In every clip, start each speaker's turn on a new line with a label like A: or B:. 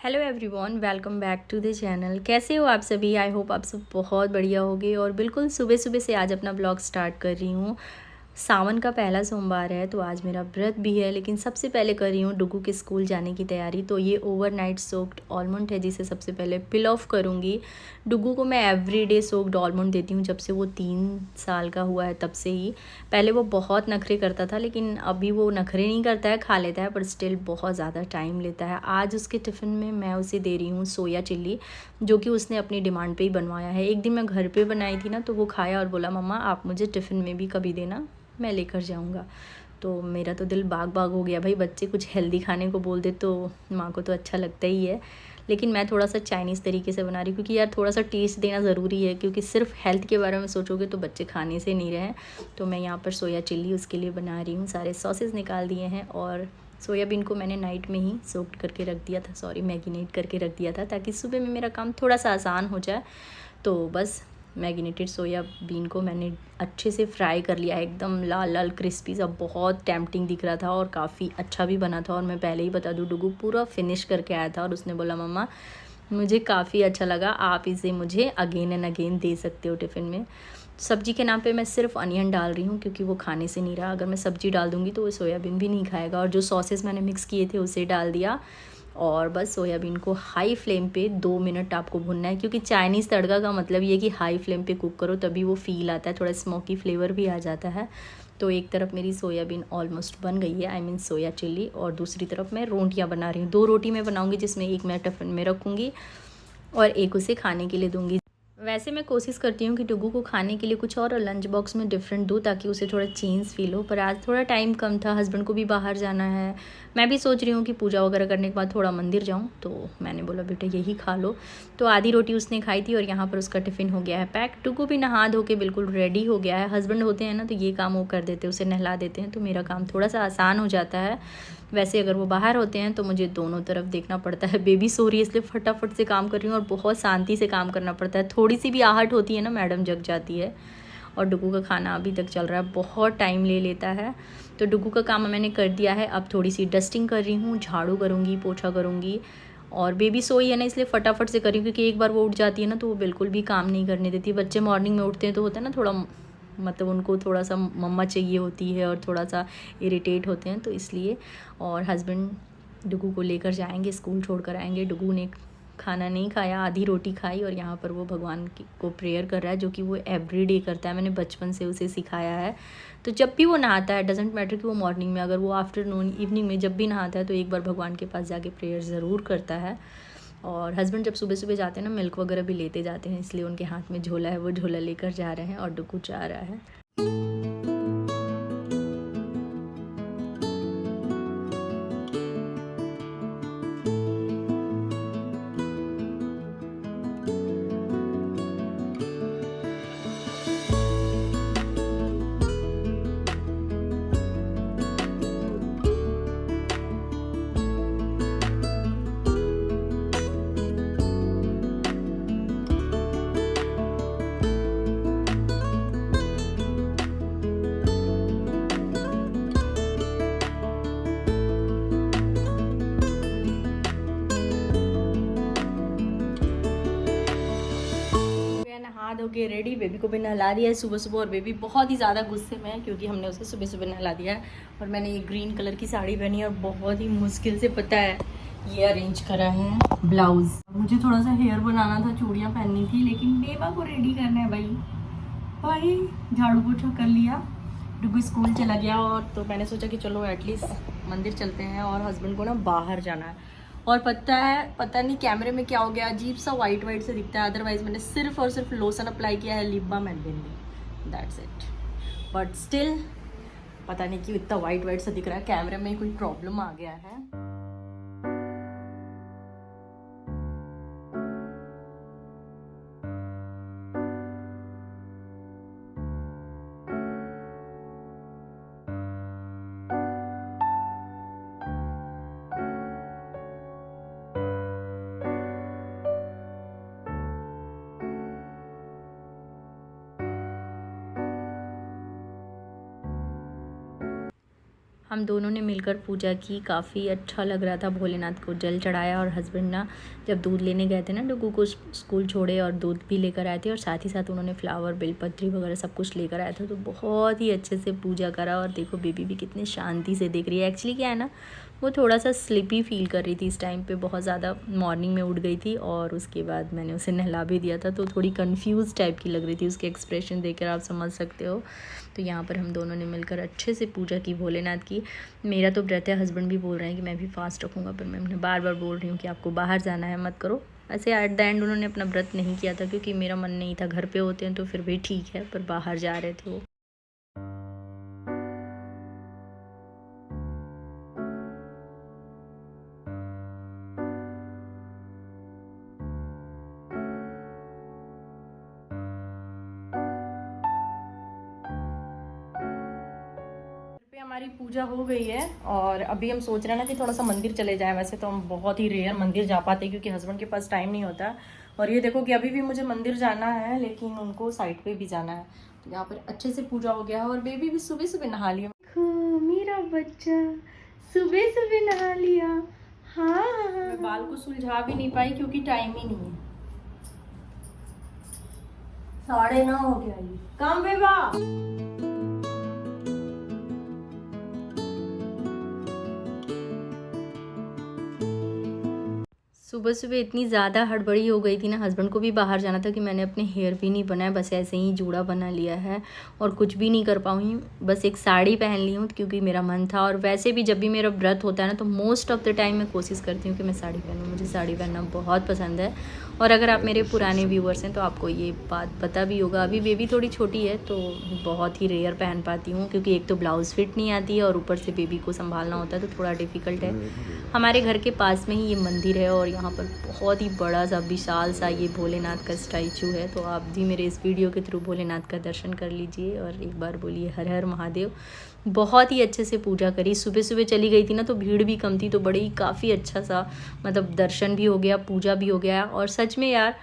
A: Hello everyone, welcome back to the channel. कैसे हो आप सभी? आई होप आप सब बहुत बढ़िया होगे। और बिल्कुल सुबह सुबह से आज अपना ब्लॉग स्टार्ट कर रही हूँ। सावन का पहला सोमवार है तो आज मेरा व्रत भी है, लेकिन सबसे पहले कर रही हूँ डुगू के स्कूल जाने की तैयारी। तो ये ओवरनाइट सोक्ड आलमंड है जिसे सबसे पहले पिल ऑफ करूँगी। डुगू को मैं एवरीडे सोक्ड आलमंड देती हूँ जब से वो 3 साल का हुआ है, तब से ही। पहले वो बहुत नखरे करता था, लेकिन अभी वो नखरे नहीं करता है, खा लेता है, पर स्टिल बहुत ज़्यादा टाइम लेता है। आज उसके टिफ़िन में मैं उसे दे रही हूँ सोया चिल्ली, जो कि उसने अपनी डिमांड पे ही बनवाया है। एक दिन मैं घर पे बनाई थी ना, तो वो खाया और बोला मम्मा आप मुझे टिफ़िन में भी कभी देना, मैं लेकर जाऊंगा। तो मेरा तो दिल बाग बाग हो गया। भाई बच्चे कुछ हेल्दी खाने को बोल दे तो माँ को तो अच्छा लगता ही है। लेकिन मैं थोड़ा सा चाइनीज़ तरीके से बना रही हूँ, क्योंकि यार थोड़ा सा टेस्ट देना ज़रूरी है, क्योंकि सिर्फ हेल्थ के बारे में सोचोगे तो बच्चे खाने से नहीं रहे। तो मैं यहाँ पर सोया चिल्ली उसके लिए बना रही हूँ। सारे सॉसेस निकाल दिए हैं और सोयाबीन को मैंने नाइट में ही सोक्ड करके रख दिया था, मैगिनेट करके रख दिया था, ताकि सुबह में मेरा काम थोड़ा सा आसान हो जाए। तो बस मैगिनेटेड सोयाबीन को मैंने अच्छे से फ्राई कर लिया है, एकदम लाल लाल क्रिस्पी सा। बहुत टेम्पटिंग दिख रहा था और काफ़ी अच्छा भी बना था। और मैं पहले ही बता दूँ, डुगू पूरा फिनिश करके आया था और उसने बोला मम्मा मुझे काफ़ी अच्छा लगा, आप इसे मुझे अगेन एंड अगेन दे सकते हो टिफ़िन में। सब्जी के नाम पे मैं सिर्फ अनियन डाल रही हूँ, क्योंकि वो खाने से नहीं रहा। अगर मैं सब्जी डाल दूँगी तो वो सोयाबीन भी नहीं खाएगा। और जो सॉसेस मैंने मिक्स किए थे उसे डाल दिया। और बस सोयाबीन को हाई फ्लेम पे 2 मिनट आपको भुनना है, क्योंकि चाइनीज़ तड़का का मतलब ये कि हाई फ्लेम पे कुक करो, तभी वो फील आता है, थोड़ा स्मोकी फ्लेवर भी आ जाता है। तो एक तरफ मेरी सोयाबीन ऑलमोस्ट बन गई है, आई मीन सोया चिल्ली, और दूसरी तरफ मैं रोटियां बना रही हूँ। 2 रोटी मैं बनाऊँगी, जिसमें एक मैं टिफ़िन में रखूँगी और एक उसे खाने के लिए दूँगी। वैसे मैं कोशिश करती हूँ कि डुगू को खाने के लिए कुछ और लंच बॉक्स में डिफरेंट दूँ, ताकि उसे थोड़ा चेंज फील हो। पर आज थोड़ा टाइम कम था, हस्बैंड को भी बाहर जाना है। मैं भी सोच रही हूँ कि पूजा वगैरह करने के बाद थोड़ा मंदिर जाऊँ, तो मैंने बोला बेटा यही खा लो। तो आधी रोटी उसने खाई थी और यहाँ पर उसका टिफ़िन हो गया है पैक। डुगू भी नहा धो के बिल्कुल रेडी हो गया है। हस्बैंड होते हैं ना तो ये काम वो कर देते हैं, उसे नहला देते हैं, तो मेरा काम थोड़ा सा आसान हो जाता है। वैसे अगर वो बाहर होते हैं तो मुझे दोनों तरफ देखना पड़ता है। बेबी सो रही है इसलिए फटाफट से काम कर रही हूँ और बहुत शांति से काम करना पड़ता है। थोड़ी सी भी आहट होती है ना, मैडम जग जाती है। और डुगू का खाना अभी तक चल रहा है, बहुत टाइम ले लेता है। तो डुगू का काम मैंने कर दिया है। अब थोड़ी सी डस्टिंग कर रही हूँ, झाड़ू करूँगी, पोछा करूँगी। और बेबी सोई है ना, इसलिए फटाफट से करी, क्योंकि एक बार वो उठ जाती है ना तो वो बिल्कुल भी काम नहीं करने देती। बच्चे मॉर्निंग में उठते हैं तो होता है ना थोड़ा, मतलब उनको थोड़ा सा मम्मा चाहिए होती है और थोड़ा सा इरिटेट होते हैं, तो इसलिए। और हस्बैंड डुगू को लेकर जाएंगे, स्कूल छोड़ कर आएंगे। डुगू ने खाना नहीं खाया, आधी रोटी खाई, और यहाँ पर वो भगवान को प्रेयर कर रहा है, जो कि वो एवरीडे करता है। मैंने बचपन से उसे सिखाया है। तो जब भी वो नहाता है, डजेंट मैटर कि वो मॉर्निंग में, अगर वो आफ्टरनून इवनिंग में जब भी नहाता है तो एक बार भगवान के पास जाके प्रेयर ज़रूर करता है। और हस्बैंड जब सुबह सुबह जाते हैं ना, मिल्क वगैरह भी लेते जाते हैं, इसलिए उनके हाथ में झोला है, वो झोला लेकर जा रहे हैं और डुगू जा रहा है। नहा धो के रेडी, बेबी को भी नहला दिया है सुबह सुबह। और बेबी बहुत ही ज़्यादा गुस्से में है, क्योंकि हमने उसे सुबह सुबह नहला दिया है। और मैंने ये ग्रीन कलर की साड़ी पहनी है और बहुत ही मुश्किल से, पता है, ये अरेंज करा है ब्लाउज। मुझे थोड़ा सा हेयर बनाना था, चूड़ियाँ पहननी थी, लेकिन बेबा को रेडी करना है भाई। भाई झाड़ू पोछा कर लिया, डुगू स्कूल चला गया। और तो मैंने सोचा कि चलो एटलीस्ट मंदिर चलते हैं। और हस्बैंड को ना बाहर जाना है। और पता है, पता नहीं कैमरे में क्या हो गया, अजीब सा वाइट वाइट से दिखता है। अदरवाइज मैंने सिर्फ और सिर्फ लोशन अप्लाई किया है, lip balm and bindi, that's it. But still पता नहीं क्यों इतना वाइट वाइट सा दिख रहा है, कैमरे में कोई प्रॉब्लम आ गया है। हम दोनों ने मिलकर पूजा की, काफ़ी अच्छा लग रहा था। भोलेनाथ को जल चढ़ाया और हस्बैंड ना जब दूध लेने गए थे ना, डुगू को स्कूल छोड़े और दूध भी लेकर आए थे और साथ ही साथ उन्होंने फ्लावर, बेलपत्री वगैरह सब कुछ लेकर आए थे। तो बहुत ही अच्छे से पूजा करा और देखो बेबी भी कितने शांति से देख रही है। एक्चुअली क्या है ना, वो थोड़ा सा स्लिपी फील कर रही थी इस टाइम पे, बहुत ज़्यादा मॉर्निंग में उठ गई थी और उसके बाद मैंने उसे नहला भी दिया था, तो थोड़ी कंफ्यूज टाइप की लग रही थी। उसके एक्सप्रेशन देखकर आप समझ सकते हो। तो यहाँ पर हम दोनों ने मिलकर अच्छे से पूजा की भोलेनाथ की। मेरा तो व्रत है, हस्बैंड भी बोल रहे हैं कि मैं भी फास्ट रखूँगा, पर मैं उन्हें बार बार बोल रही हूँ कि आपको बाहर जाना है, मत करो। ऐसे एट द एंड उन्होंने अपना व्रत नहीं किया था क्योंकि मेरा मन नहीं था। घर पे होते हैं तो फिर भी ठीक है, पर बाहर जा रहे थे वो। हमारी पूजा हो गई है और अभी हम सोच रहे हैं ना कि थोड़ा सा मंदिर चले जाएं। वैसे तो हम बहुत ही रेयर मंदिर जा पाते क्योंकि हस्बैंड के पास टाइम नहीं होता। और ये देखो कि अभी भी मुझे मंदिर जाना है, लेकिन उनको साइड पे भी जाना है। तो यहाँ पर अच्छे से पूजा हो गया है और बेबी भी सुबह सुबह नहा लिया। मेरा बच्चा सुबह सुबह नहा लिया। हाँ, मैं बाल को सुलझा भी नहीं पाई क्योंकि टाइम ही नहीं है। 9:30 हो गया। ये काम बेबा। सुबह सुबह इतनी ज़्यादा हड़बड़ी हो गई थी ना, हस्बैंड को भी बाहर जाना था, कि मैंने अपने हेयर भी नहीं बनाया, बस ऐसे ही जूड़ा बना लिया है और कुछ भी नहीं कर पाऊँ। बस एक साड़ी पहन ली हूँ क्योंकि मेरा मन था। और वैसे भी जब भी मेरा व्रत होता है ना, तो मोस्ट ऑफ द टाइम मैं कोशिश करती हूँ कि मैं साड़ी पहनूँ। मुझे साड़ी पहनना बहुत पसंद है। और अगर आप मेरे पुराने व्यूवर्स हैं तो आपको ये बात पता भी होगा। अभी बेबी थोड़ी छोटी है तो बहुत ही रेयर पहन पाती हूँ, क्योंकि एक तो ब्लाउज़ फिट नहीं आती है और ऊपर से बेबी को संभालना होता है तो थोड़ा डिफ़िकल्ट है। हमारे घर के पास में ही ये मंदिर है और यहाँ पर बहुत ही बड़ा सा विशाल सा ये भोलेनाथ का स्टैचू है। तो आप भी मेरे इस वीडियो के थ्रू भोलेनाथ का दर्शन कर लीजिए और एक बार बोलिए हर हर महादेव। बहुत ही अच्छे से पूजा करी। सुबह सुबह चली गई थी ना, तो भीड़ भी कम थी, तो बड़ी ही काफ़ी अच्छा सा मतलब दर्शन भी हो गया, पूजा भी हो गया। और सच में यार,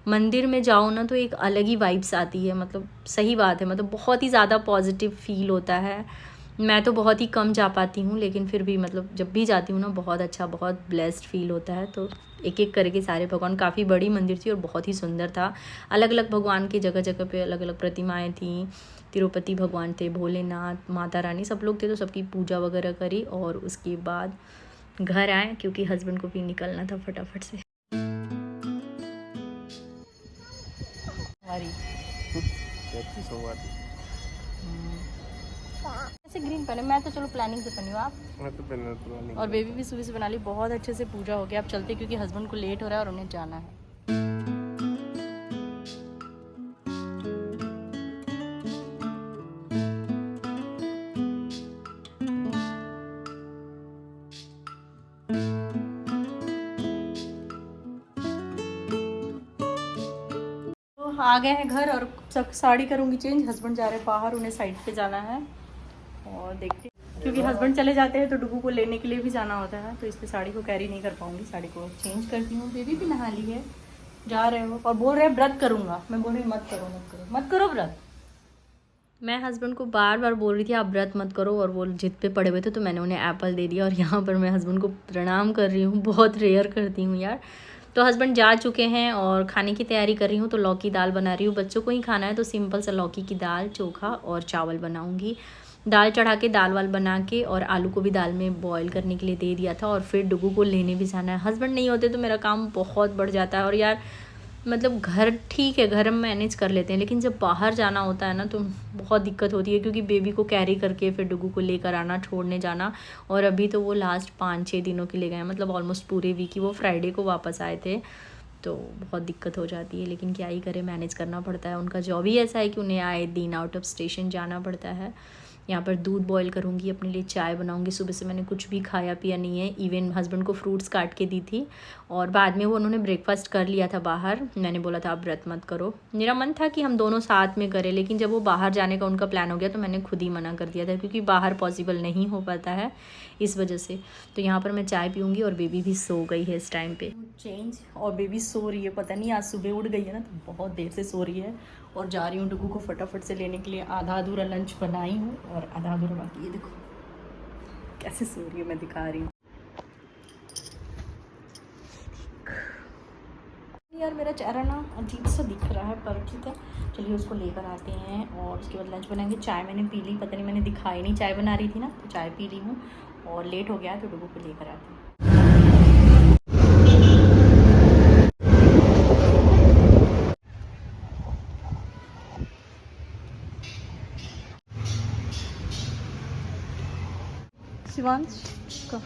A: मंदिर में जाओ ना तो एक अलग ही वाइब्स आती है। मतलब सही बात है, मतलब बहुत ही ज़्यादा पॉजिटिव फील होता है। मैं तो बहुत ही कम जा पाती हूँ, लेकिन फिर भी मतलब जब भी जाती हूँ ना, बहुत अच्छा, बहुत ब्लेस्ड फील होता है। तो एक एक करके सारे भगवान, काफ़ी बड़ी मंदिर थी और बहुत ही सुंदर था। अलग अलग भगवान की जगह जगह पे अलग अलग प्रतिमाएं थीं। तिरुपति भगवान थे, भोलेनाथ, माता रानी, सब लोग थे। तो सबकी पूजा वगैरह करी और उसके बाद घर आए क्योंकि हस्बैंड को भी निकलना था फटाफट से। ऐसे ग्रीन पहने, मैं तो चलो प्लानिंग से पहनी हूँ। आप? मैं तो प्लानिंग। और बेबी भी सुबह से बना ली। बहुत अच्छे से पूजा हो गया। अब चलते क्योंकि हस्बैंड को लेट हो रहा है और उन्हें जाना है। तो आ गए हैं घर और साड़ी करूँगी चेंज। हस्बैंड जा रहे हैं बाहर, उन्हें साइड पे जाना है और देखते, क्योंकि हस्बैंड चले जाते हैं तो डुगू को लेने के लिए भी जाना होता है, तो इसलिए साड़ी को कैरी नहीं कर पाऊँगी। साड़ी को चेंज करती हूँ। बेबी भी नहा ली है, जा रहे हो और बोल रहे हैं व्रत करूँगा। मैं बोल रही मत करो मत करो मत करो व्रत। मैं हस्बैंड को बार बार बोल रही थी आप व्रत मत करो, और वो जिद पे पड़े हुए थे, तो मैंने उन्हें एप्पल दे दिया। और यहाँ पर मैं हस्बैंड को प्रणाम कर रही हूँ, बहुत रेयर करती हूँ यार। तो हस्बैंड जा चुके हैं और खाने की तैयारी कर रही हूँ। तो लौकी दाल बना रही हूँ, बच्चों को ही खाना है, तो सिंपल सा लौकी की दाल, चोखा और चावल बनाऊँगी। दाल चढ़ा के, दाल वाल बना के और आलू को भी दाल में बॉईल करने के लिए दे दिया था। और फिर डुगू को लेने भी जाना है। हस्बैंड नहीं होते तो मेरा काम बहुत बढ़ जाता है। और यार मतलब घर ठीक है, घर हम मैनेज कर लेते हैं, लेकिन जब बाहर जाना होता है ना तो बहुत दिक्कत होती है, क्योंकि बेबी को कैरी करके फिर डुगू को लेकर आना, छोड़ने जाना। और अभी तो वो लास्ट 5-6 दिनों के लिए गए, मतलब ऑलमोस्ट पूरे वीक ही। वो फ्राइडे को वापस आए थे, तो बहुत दिक्कत हो जाती है, लेकिन क्या ही करें, मैनेज करना पड़ता है। उनका जॉब ही ऐसा है कि उन्हें आए दिन आउट ऑफ स्टेशन जाना पड़ता है। यहाँ पर दूध बॉईल करूँगी, अपने लिए चाय बनाऊँगी। सुबह से मैंने कुछ भी खाया पिया नहीं है, इवन हस्बैंड को फ्रूट्स काट के दी थी। और बाद में वो उन्होंने ब्रेकफास्ट कर लिया था बाहर। मैंने बोला था आप व्रत मत करो। मेरा मन था कि हम दोनों साथ में करें, लेकिन जब वो बाहर जाने का उनका प्लान हो गया तो मैंने खुद ही मना कर दिया था, क्योंकि बाहर पॉसिबल नहीं हो पाता है इस वजह से। तो यहाँ पर मैं चाय पीऊँगी और बेबी भी सो गई है इस टाइम पे। चेंज और बेबी सो रही है, पता नहीं आज सुबह उठ गई है ना, तो बहुत देर से सो रही है। और जा रही हूँ डुगू को फटाफट से लेने के लिए। आधा अधूरा लंच बनाई हूँ और आधा अधूरा बाकी। ये देखो कैसे सो रही है मैं दिखा रही हूँ। यार मेरा चेहरा ना अजीब सा दिख रहा है, पर ठीक है चलिए उसको लेकर आते हैं और उसके बाद लंच बनाएंगे। चाय मैंने पी ली, पता नहीं मैंने दिखाई नहीं, चाय बना रही थी ना तो चाय पी ली हूँ और लेट हो गया तो डुगू को लेकर आते हैं। शिवांश का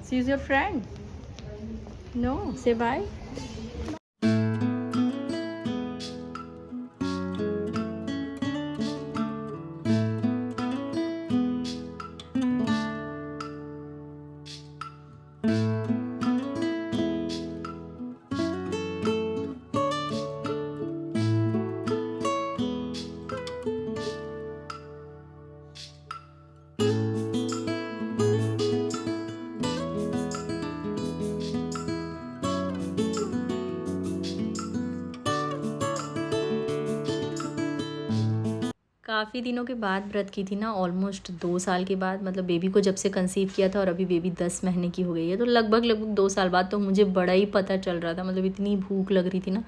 A: सी इज योर फ्रेंड, नो से बाय। काफ़ी दिनों के बाद व्रत की थी ना, ऑलमोस्ट 2 साल के बाद, मतलब बेबी को जब से कंसीव किया था और अभी बेबी 10 महीने की हो गई है, तो लगभग 2 साल बाद तो मुझे बड़ा ही पता चल रहा था। मतलब इतनी भूख लग रही थी ना,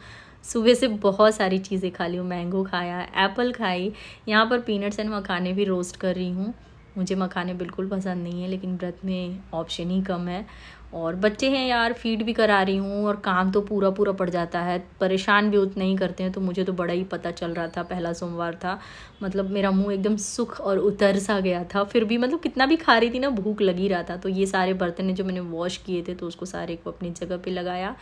A: सुबह से बहुत सारी चीज़ें खा ली हूँ। मैंगो खाया, एप्पल खाई, यहाँ पर पीनट्स एंड मखाने भी रोस्ट कर रही हूँ। मुझे मखाने बिल्कुल पसंद नहीं है, लेकिन व्रत में ऑप्शन ही कम है। और बच्चे हैं यार, फीड भी करा रही हूँ और काम तो पूरा पूरा पड़ जाता है, परेशान भी उतना ही करते हैं। तो मुझे तो बड़ा ही पता चल रहा था, पहला सोमवार था, मतलब मेरा मुंह एकदम सुख और उतर सा गया था। फिर भी मतलब कितना भी खा रही थी ना, भूख लगी रहा था। तो ये सारे बर्तन जो मैंने वॉश किए थे तो उसको सारे को अपनी जगह पे लगाया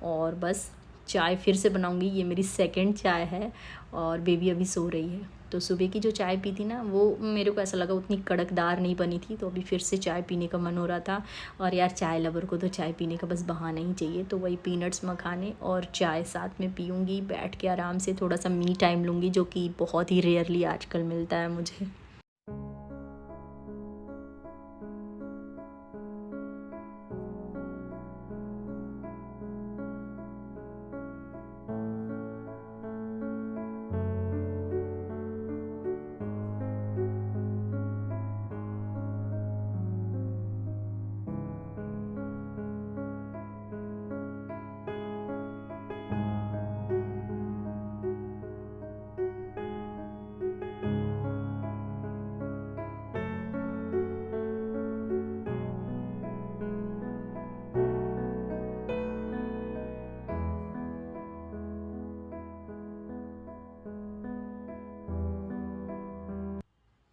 A: और बस चाय फिर से बनाऊंगी। ये मेरी सेकंड चाय है और बेबी अभी सो रही है। तो सुबह की जो चाय पी थी ना, वो मेरे को ऐसा लगा उतनी कड़कदार नहीं बनी थी, तो अभी फिर से चाय पीने का मन हो रहा था। और यार चाय लवर को तो चाय पीने का बस बहाना ही चाहिए, तो वही पीनट्स मखाने और चाय साथ में पीऊँगी, बैठ के आराम से थोड़ा सा मी टाइम लूँगी, जो कि बहुत ही रेयरली आजकल मिलता है मुझे।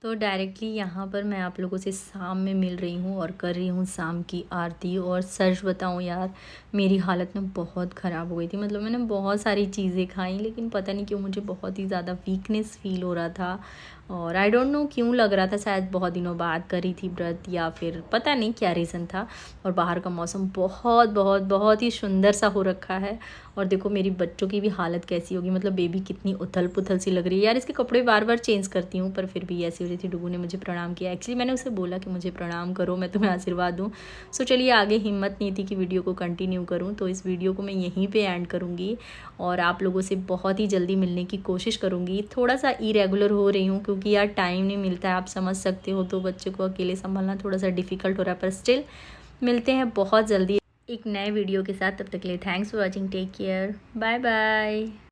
A: तो डायरेक्टली यहाँ पर मैं आप लोगों से शाम में मिल रही हूँ और कर रही हूँ शाम की आरती। और सच बताऊँ यार, मेरी हालत ना बहुत ख़राब हो गई थी। मतलब मैंने बहुत सारी चीज़ें खाई, लेकिन पता नहीं क्यों मुझे बहुत ही ज़्यादा वीकनेस फील हो रहा था। और आई डोंट नो क्यों लग रहा था, शायद बहुत दिनों बाद करी थी व्रत या फिर पता नहीं क्या रीज़न था। और बाहर का मौसम बहुत बहुत बहुत ही सुंदर सा हो रखा है। और देखो मेरी बच्चों की भी हालत कैसी होगी, मतलब बेबी कितनी उथल पुथल सी लग रही है यार। इसके कपड़े बार बार चेंज करती हूँ, पर फिर भी ऐसी हो रही थी। डुगू ने मुझे प्रणाम किया, एक्चुअली मैंने उसे बोला कि मुझे प्रणाम करो, मैं तुम्हें आशीर्वाद दूँ। सो चलिए, आगे हिम्मत नहीं थी कि वीडियो को कंटिन्यू करूँ, तो इस वीडियो को मैं यहीं पर एंड करूँगी। और आप लोगों से बहुत ही जल्दी मिलने की कोशिश करूँगी। थोड़ा सा इरेगुलर हो रही हूँ क्योंकि यार टाइम नहीं मिलता है, आप समझ सकते हो। तो बच्चे को अकेले संभालना थोड़ा सा डिफ़िकल्ट हो रहा है, पर स्टिल मिलते हैं बहुत जल्दी एक नए वीडियो के साथ। तब तक के लिए thanks for watching, take care, bye bye.